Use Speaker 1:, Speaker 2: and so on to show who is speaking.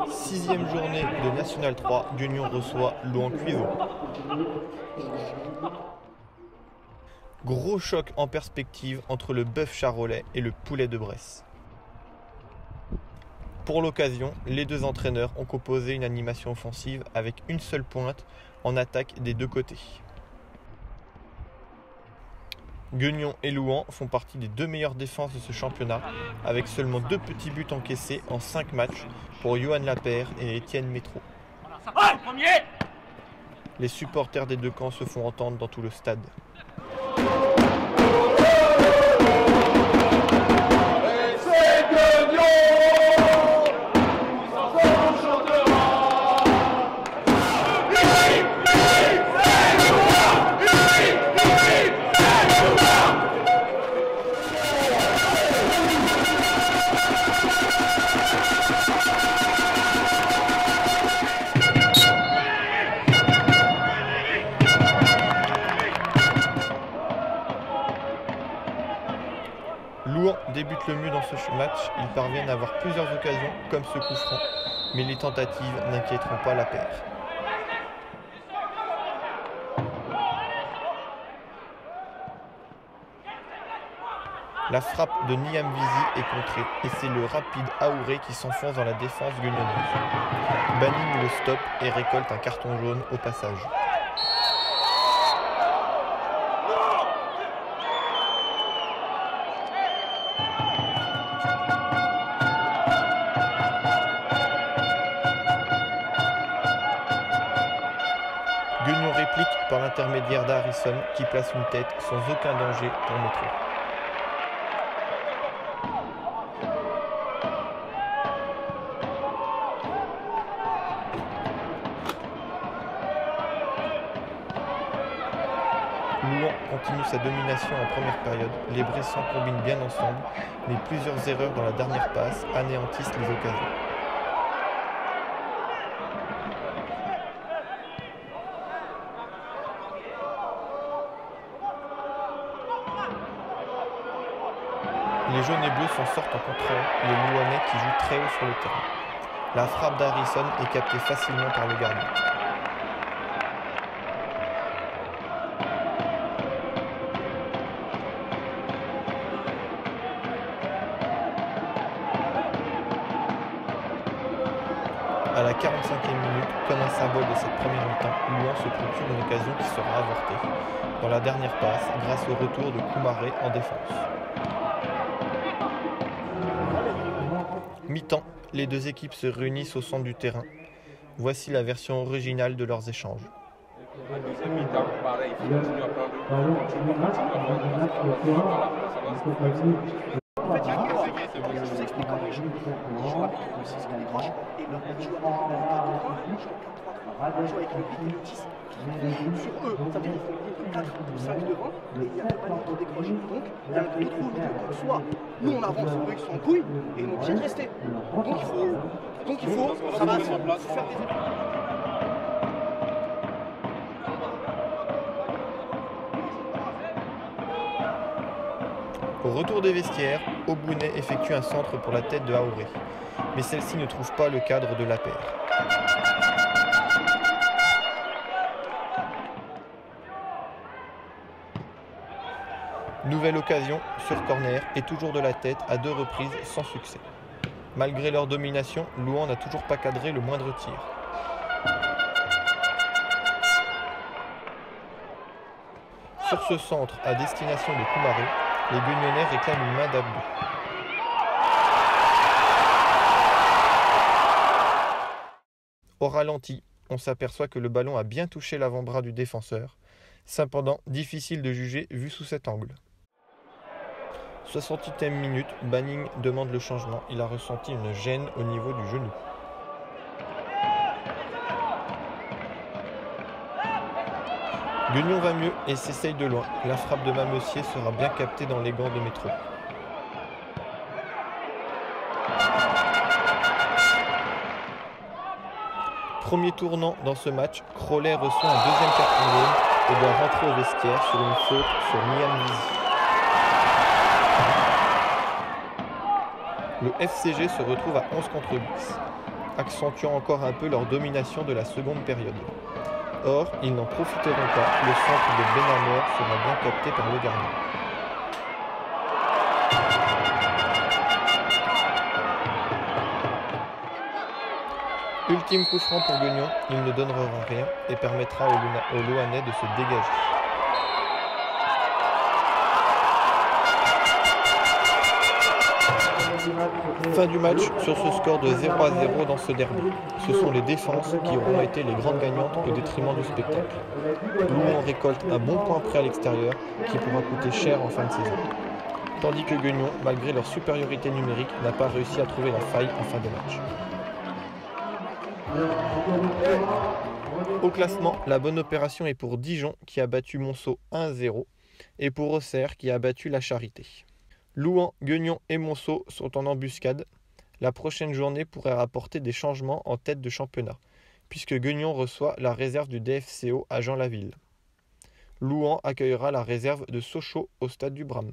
Speaker 1: Sixième journée de National 3, Guignon reçoit Louhans-Cuiseaux. Gros choc en perspective entre le bœuf charolais et le poulet de Bresse. Pour l'occasion, les deux entraîneurs ont composé une animation offensive avec une seule pointe en attaque des deux côtés. Guignon et Louhans font partie des deux meilleures défenses de ce championnat, avec seulement 2 petits buts encaissés en 5 matchs pour Johan Lapère et Étienne Métro. Les supporters des deux camps se font entendre dans tout le stade. Louhans débute le mieux dans ce match, ils parviennent à avoir plusieurs occasions comme ce coup franc, mais les tentatives n'inquiéteront pas Lapère. La frappe de Niamvizi est contrée et c'est le rapide Aouré qui s'enfonce dans la défense guignonnaise. Banning le stop et récolte un carton jaune au passage. Guignon réplique par l'intermédiaire d'Harrison qui place une tête sans aucun danger pour Métro. Louhans continue sa domination en première période, les Bressans combinent bien ensemble, mais plusieurs erreurs dans la dernière passe anéantissent les occasions. Les jaunes et bleus s'en sortent en contrôlant les Louhannais qui jouent très haut sur le terrain. La frappe d'Harrison est captée facilement par le gardien. À la 45e minute, comme un symbole de cette première mi-temps, Louhans se procure une occasion qui sera avortée dans la dernière passe grâce au retour de Koumaré en défense. Mi-temps, les deux équipes se réunissent au centre du terrain. Voici la version originale de leurs échanges.
Speaker 2: Deuxième mi-temps, pareil, il continue à prendre.
Speaker 3: En fait, je vous explique comment ils jouent. Ils jouent avec le 6 qui décroche et leur ils jouent avec le 4-3-3, ils jouent avec le 8 et le 10 sur eux. Ça veut dire qu'ils font 4 ou 5 devant et il y a pas de décroche. Donc, il y a un contrôle de soit nous on avance, eux ils sont en couille et ils sont obligés de rester. Donc il faut ça va faire des efforts.
Speaker 1: Au retour des vestiaires, Aubounet effectue un centre pour la tête de Aouré, mais celle-ci ne trouve pas le cadre de Lapère. Nouvelle occasion sur corner et toujours de la tête à 2 reprises sans succès. Malgré leur domination, Louhans n'a toujours pas cadré le moindre tir. Sur ce centre à destination de Koumaré, les Guignonnais réclament une main d'Abdou. Au ralenti, on s'aperçoit que le ballon a bien touché l'avant-bras du défenseur. Cependant, difficile de juger vu sous cet angle. 68e minute, Banning demande le changement. Il a ressenti une gêne au niveau du genou. Guignon va mieux et s'essaye de loin. La frappe de Mamessier sera bien captée dans les gants de Métro. Premier tournant dans ce match, Crollet reçoit un deuxième carton jaune et doit rentrer au vestiaire sur une faute sur Niamvizi. Le FCG se retrouve à 11 contre 10, accentuant encore un peu leur domination de la seconde période. Or, ils n'en profiteront pas, le centre de Benamor sera bien capté par le gardien. Ultime coup franc pour Guignon, il ne donnera rien et permettra aux Louhanais de se dégager. Fin du match sur ce score de 0-0 dans ce derby. Ce sont les défenses qui auront été les grandes gagnantes au détriment du spectacle. Louhans récolte un bon point près à l'extérieur qui pourra coûter cher en fin de saison. Tandis que Guignon, malgré leur supériorité numérique, n'a pas réussi à trouver la faille en fin de match. Au classement, la bonne opération est pour Dijon qui a battu Monceau 1-0 et pour Auxerre qui a battu La Charité. Louhans, Guignon et Monceau sont en embuscade. La prochaine journée pourrait rapporter des changements en tête de championnat, puisque Guignon reçoit la réserve du DFCO à Jean-Laville. Louhans accueillera la réserve de Sochaux au stade du Bram.